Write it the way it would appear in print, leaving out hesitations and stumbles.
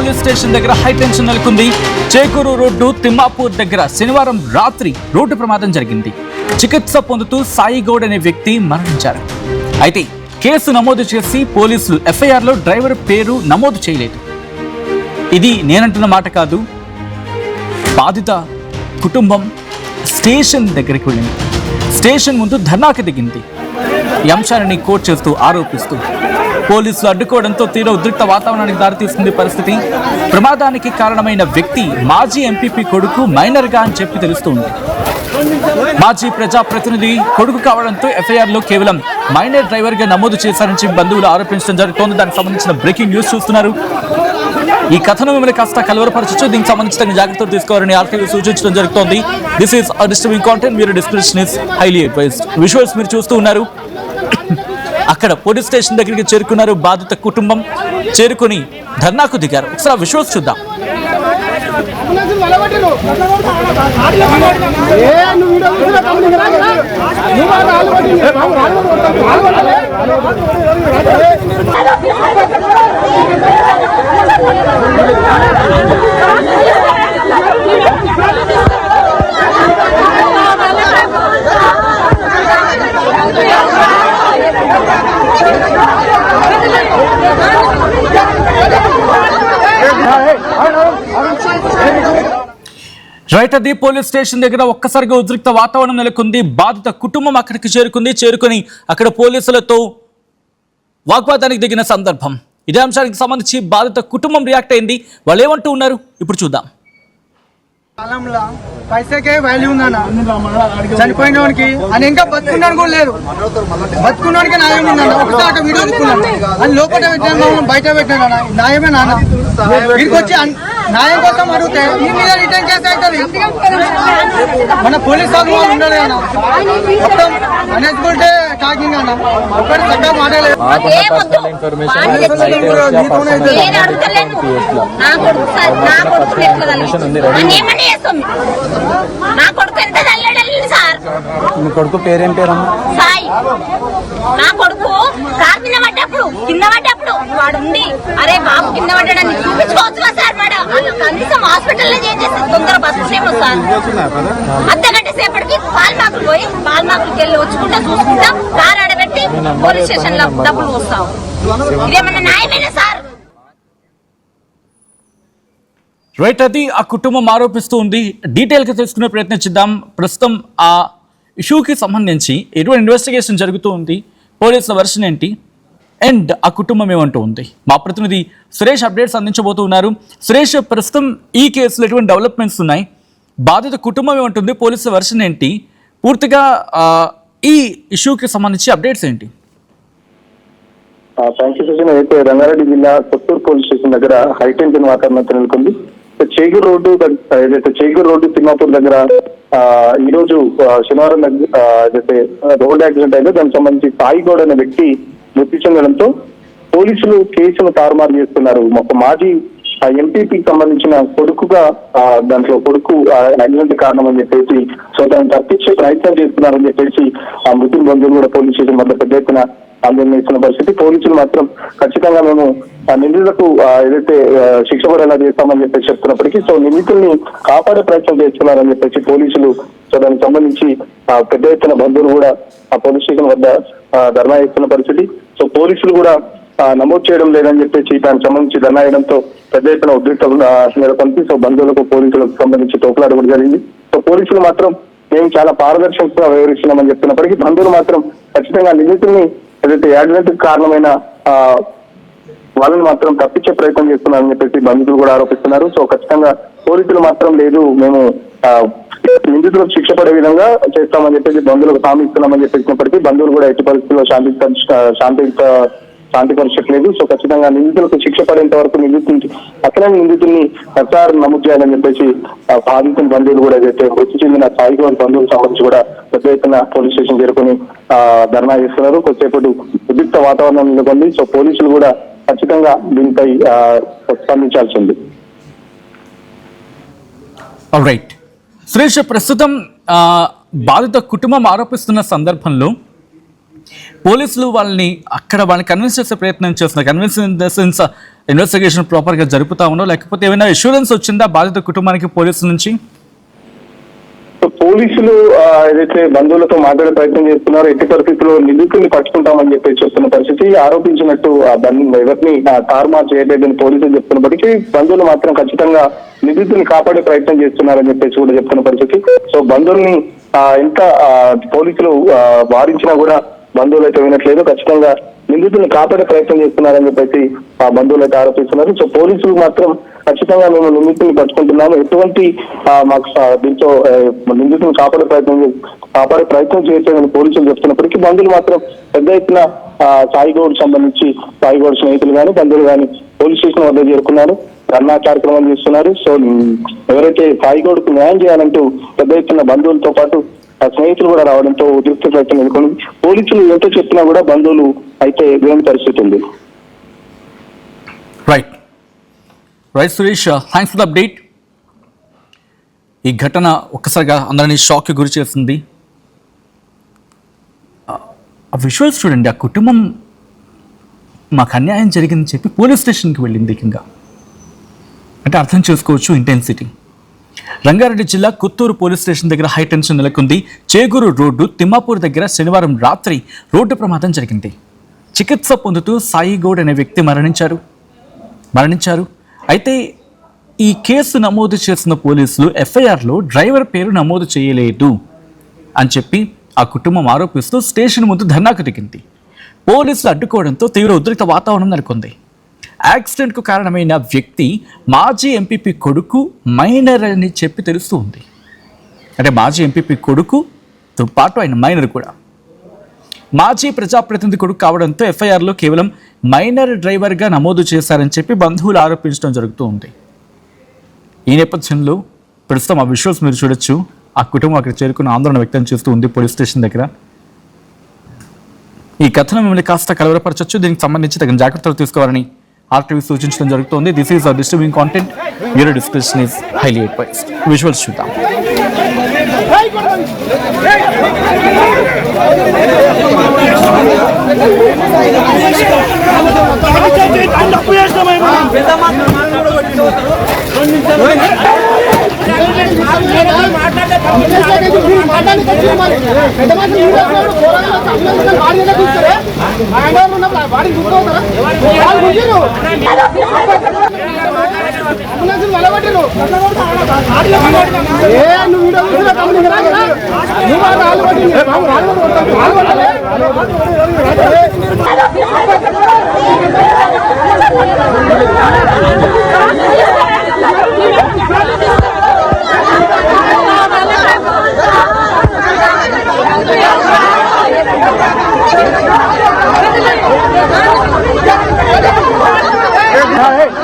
Police station దగ్గర high tension నెలకొంది. Chekuru road Thimmapur దగ్గర శనివారం రాత్రి రోడ్డు ప్రమాదం జరిగింది. చికిత్స పొందుతూ సాయిగౌడ్ అనే వ్యక్తి మరణించారు. అయితే కేసు నమోదు చేసి పోలీసులు ఎఫ్ఐఆర్లో డ్రైవర్ పేరు నమోదు చేయలేదు. ఇది నేనంటున్న మాట కాదు. బాధిత కుటుంబం స్టేషన్ దగ్గరికి వెళ్ళింది. స్టేషన్ ముందు ధర్నాకి దిగింది. ఈ అంశాన్ని కోట్ చేస్తూ ఆరోపిస్తూ పోలీసులు అడ్డుకోవడంతో తీవ్ర ఉద్రిక్త వాతావరణానికి దారితీస్తుంది పరిస్థితి. ప్రమాదానికి కారణమైన వ్యక్తి మాజీ ఎంపీపీ కొడుకు మైనర్గా అని చెప్పి తెలుస్తుంది. మాజీ ప్రజాప్రతినిధి కొడుకు కావడంతో ఎఫ్ఐఆర్లో కేవలం మైనర్ డ్రైవర్గా నమోదు చేశారని బంధువులు ఆరోపించడం జరుగుతోంది. దానికి సంబంధించిన బ్రేకింగ్ న్యూస్ చూస్తున్నారు. ఈ కథను మిమ్మల్ని కాస్త కలవరపరచచ్చు. దీనికి సంబంధించిన జాగ్రత్తలు తీసుకోవాలని ఆర్టీవీ సూచించడం జరుగుతోంది. This is disturbing content. మీరు డిస్క్రిప్షన్ ఇస్ హైలీ అడ్వైజ్డ్. విజువల్స్ మీరు చూస్తూ ఉన్నారు. అక్కడ పోలీస్ స్టేషన్ దగ్గరికి చేరుకున్నారు. బాధిత కుటుంబం చేరుకుని ధర్నాకు దిగారు. ఒకసారి విజువల్స్ చూద్దాం. రైట్, అది పోలీస్ స్టేషన్ దగ్గర ఒక్కసారిగా ఉద్రిక్త వాతావరణం నెలకొంది. బాధిత కుటుంబం అక్కడికి చేరుకుని అక్కడ పోలీసులతో వాగ్వాదానికి దిగిన సందర్భం. ఇదే అంశానికి సంబంధించి బాధిత కుటుంబం రియాక్ట్ అయింది. వాళ్ళు ఏమంటూ ఉన్నారు ఇప్పుడు చూద్దాం. కాలంలో పైసకే వాల్యూ ఉందన్న. చనిపోయినోనికి అని ఇంకా బతుకున్నాను కూడా లేదు. బతుకున్నానికి న్యాయం ఉందన్న. ఒకసారి వీడియో తీసుకున్నాను అని లోపల పెట్టాను, బయట పెట్టాను. న్యాయమే నాన్న. వీడికి వచ్చి న్యాయం కోసం అడిగితే ఈ మీద రిటర్న్ కేసు అవుతుంది. మన పోలీస్ వాళ్ళు ఉండాలి అన్న. మొత్తం అనేసుకుంటే టాకింగ్ అన్న. ఒక్కటి చక్కగా మాట్లాడలేదు. మీ కొడుకు పేరేం పేరమ్మా? సాయి. నా కొడుకు కార్ కింద పడ్డప్పుడు వాడు ఉంది, అరే బాబు కింద పడ్డాడని చూపించుకోవచ్చు సార్. వాడు కనీసం హాస్పిటల్లో చేసేసి తొందర బస్సు సేపు సార్. అర్ధగంట సేపటికి పాల్మాకులు పోయి పాల్మాకులకి వెళ్ళి వచ్చుకుంటా చూసుకుంటా కార్ ఆడబెట్టి పోలీస్ స్టేషన్ లో డబ్బులు వస్తాం. ఇదేమన్నా న్యాయమేనా సార్? రైట్, అది ఆ కుటుంబం ఆరోపిస్తూ ఉంది. డీటెయిల్గా తెలుసుకునే ప్రయత్నించిద్దాం. ప్రస్తుతం ఆ ఇష్యూకి సంబంధించి ఎటువంటి ఇన్వెస్టిగేషన్ జరుగుతూ ఉంది, పోలీసుల వెర్షన్ ఏంటి, అండ్ ఆ కుటుంబం ఏమంటూ ఉంది. మా ప్రతినిధి సురేష్ అప్డేట్స్ అందించబోతూ ఉన్నారు. సురేష్, ప్రస్తుతం ఈ కేసులో ఎటువంటి డెవలప్మెంట్స్ ఉన్నాయి, బాధిత కుటుంబం ఏమంటుంది, పోలీసుల వెర్షన్ ఏంటి, పూర్తిగా ఈ ఇష్యూకి సంబంధించి అప్డేట్స్ ఏంటి? Thank you Sachin. అయితే రంగారెడ్డి జిల్లా కొత్తూరు పోలీస్ స్టేషన్ దగ్గర హైటెన్షన్ వాతావరణం నెలకొంది. చేగూరు రోడ్డు తిమ్మాపూర్ దగ్గర ఈ రోజు శనివారం ఏదైతే రోడ్ యాక్సిడెంట్ అయిందో దానికి సంబంధించి సాయిగౌడ్ అనే వ్యక్తి మృతి చెందడంతో పోలీసులు కేసును తారుమారు చేస్తున్నారు. ఒక మాజీ ఎంపీపీకి సంబంధించిన కొడుకుగా దాంట్లో కొడుకు యాక్సిడెంట్ కారణం అని చెప్పేసి సో దాన్ని తప్పించే ప్రయత్నం చేస్తున్నారని చెప్పేసి ఆ మృతుల బంధువులు కూడా పోలీస్ స్టేషన్ వద్ద పెద్ద ఎత్తున ఆందోళన చేస్తున్న పరిస్థితి. పోలీసులు మాత్రం ఖచ్చితంగా మేము నిందితులకు ఏదైతే శిక్ష పడేలా చేస్తామని చెప్పేసి చెప్తున్నప్పటికీ సో నిందితుల్ని కాపాడే ప్రయత్నం చేస్తున్నారని చెప్పేసి పోలీసులు సో దానికి సంబంధించి పెద్ద ఎత్తున బంధువులు కూడా ఆ పోలీస్ స్టేషన్ వద్ద ధర్నా చేస్తున్న పరిస్థితి. సో పోలీసులు కూడా నమోదు చేయడం లేదని చెప్పేసి దానికి సంబంధించి ధర్నా చేయడంతో పెద్ద ఎత్తున ఉద్రిక్త నెలకొంది. సో బంధువులకు పోలీసులకు సంబంధించి తోపులాట కూడా జరిగింది. సో పోలీసులు మాత్రం మేము చాలా పారదర్శకంగా వ్యవహరిస్తున్నామని చెప్తున్నప్పటికీ బంధువులు మాత్రం ఖచ్చితంగా నిందితుల్ని ఏదైతే యాక్సిడెంట్ కారణమైన వాళ్ళని మాత్రం తప్పించే ప్రయత్నం చేస్తున్నారని చెప్పేసి బంధువులు కూడా ఆరోపిస్తున్నారు. సో ఖచ్చితంగా పోలీసులు మాత్రం లేదు, మేము నిందితులకు శిక్ష పడే విధంగా చేస్తామని చెప్పేసి బంధువులకు హామీ ఇస్తున్నామని చెప్పేసినప్పటికీ బంధువులు కూడా ఎట్టి పరిస్థితుల్లో శాంతిపరచట్లేదు. సో ఖచ్చితంగా నిందితులకు శిక్ష పడేంత వరకు నిందితుల్ని ఎఫ్ఐఆర్ నమోదు చేయాలని చెప్పేసి బాధితుల బంధువులు కూడా ఏదైతే వచ్చి చెందిన సాయిగౌడ్ బంధువులకు సంబంధించి కూడా పెద్ద ఎత్తున పోలీస్ స్టేషన్ చేరుకుని ధర్నా చేస్తున్నారు. కొద్దిసేపటి ఉద్రిక్త వాతావరణం నెలకొంది. సో పోలీసులు కూడా ఖచ్చితంగా దీనిపై స్పందించాల్సింది. సురేష్, ప్రస్తుతం బాధిత కుటుంబం ఆరోపిస్తున్న సందర్భంలో పోలీసులు వాళ్ళని కన్విన్స్ చేసే ప్రయత్నం చేస్తున్నారు. Convince in the sense investigation ప్రాపర్గా జరుపుతా ఉన్నా, లేకపోతే ఏమైనా ఇన్సూరెన్స్ వచ్చిందా బాధిత కుటుంబానికి పోలీసుల నుంచి? పోలీసులు ఏదైతే బంధువులతో మాట్లాడే ప్రయత్నం చేస్తున్నారో ఎట్టి పరిస్థితుల్లో నిందితుల్ని పట్టుకుంటామని చెప్పి చెప్తున్న పరిస్థితి, ఆరోపించినట్టు ఎవరిని తారుమారు చేయలేదని పోలీసులు చెప్తున్నప్పటికీ బంధువులు మాత్రం ఖచ్చితంగా నిందితుల్ని కాపాడే ప్రయత్నం చేస్తున్నారని చెప్పేసి కూడా చెప్తున్న పరిస్థితి. సో బంధువుల్ని ఎంత పోలీసులు వారించినా కూడా బంధువులు అయితే వినట్లేదు. ఖచ్చితంగా నిందితుల్ని కాపాడే ప్రయత్నం చేస్తున్నారని చెప్పేసి ఆ బంధువులు అయితే ఆరోపిస్తున్నారు. సో పోలీసులు మాత్రం ఖచ్చితంగా మేము నిందితుల్ని పట్టుకుంటున్నాము, ఎటువంటి మాకు దీంతో నిందితులను కాపాడే ప్రయత్నం చేయొచ్చని పోలీసులు చెప్తున్నప్పటికీ బంధువులు మాత్రం పెద్ద ఎత్తున సాయిగౌడ్ సంబంధించి సాయిగౌడ్ స్నేహితులు కానీ బంధువులు కానీ పోలీస్ స్టేషన్ వద్ద చేరుకున్నారు, ధర్నా కార్యక్రమం చేస్తున్నారు. సో ఎవరైతే సాయిగౌడ్కు న్యాయం చేయాలంటూ పెద్ద ఎత్తున బంధువులతో పాటు స్నేహితులు కూడా రావడంతో ఉద్రిక్త ప్రయత్నం ఎదుర్కొని పోలీసులు ఎంత చెప్పినా కూడా బంధువులు అయితే వినే పరిస్థితి ఉంది. Right Suresh, thanks for the update. ఈ ఘటన ఒక్కసారిగా అందరినీ షాక్కి గురి చేస్తుంది. ఆ విజువల్స్ చూడండి, ఆ కుటుంబం మాకు అన్యాయం జరిగిందని చెప్పి పోలీస్ స్టేషన్కి వెళ్ళింది. ఇంకా అంటే అర్థం చేసుకోవచ్చు ఇంటెన్సిటీ. రంగారెడ్డి జిల్లా కొత్తూరు పోలీస్ స్టేషన్ దగ్గర హై టెన్షన్ నెలకొంది. చేగూరు రోడ్డు తిమ్మాపూర్ దగ్గర శనివారం రాత్రి రోడ్డు ప్రమాదం జరిగింది. చికిత్స పొందుతూ సాయిగౌడ్ అనే వ్యక్తి మరణించారు. అయితే ఈ కేసు నమోదు చేసిన పోలీసులు ఎఫ్ఐఆర్లో డ్రైవర్ పేరు నమోదు చేయలేదు అని చెప్పి ఆ కుటుంబం ఆరోపిస్తూ స్టేషన్ ముందు ధర్నాకు దిగింది. పోలీసులు అడ్డుకోవడంతో తీవ్ర ఉద్రిక్త వాతావరణం నెలకొంది. యాక్సిడెంట్కు కారణమైన వ్యక్తి మాజీ ఎంపీపీ కొడుకు మైనర్ అని చెప్పి తెలుస్తూ ఉంది. అంటే మాజీ ఎంపీపీ కొడుకుతో పాటు ఆయన మైనర్ కూడా. మాజీ ప్రజాప్రతినిధి కొడుకు కావడంతో ఎఫ్ఐఆర్లో కేవలం మైనర్ డ్రైవర్గా నమోదు చేశారని చెప్పి బంధువులు ఆరోపించడం జరుగుతూ ఉంది. ఈ నేపథ్యంలో ప్రస్తుతం ఆ విజువల్స్ మీరు చూడొచ్చు. ఆ కుటుంబం అక్కడ చేరుకున్న ఆందోళన వ్యక్తం చేస్తూ ఉంది పోలీస్ స్టేషన్ దగ్గర. ఈ కథనం మిమ్మల్ని కాస్త కలవరపరచొచ్చు, దీనికి సంబంధించి తగిన జాగ్రత్తలు తీసుకోవాలని ఆర్టీవీ సూచించడం జరుగుతోంది. This is disturbing content, your discretion is highly advised. Visuals చూద్దాం. Hey!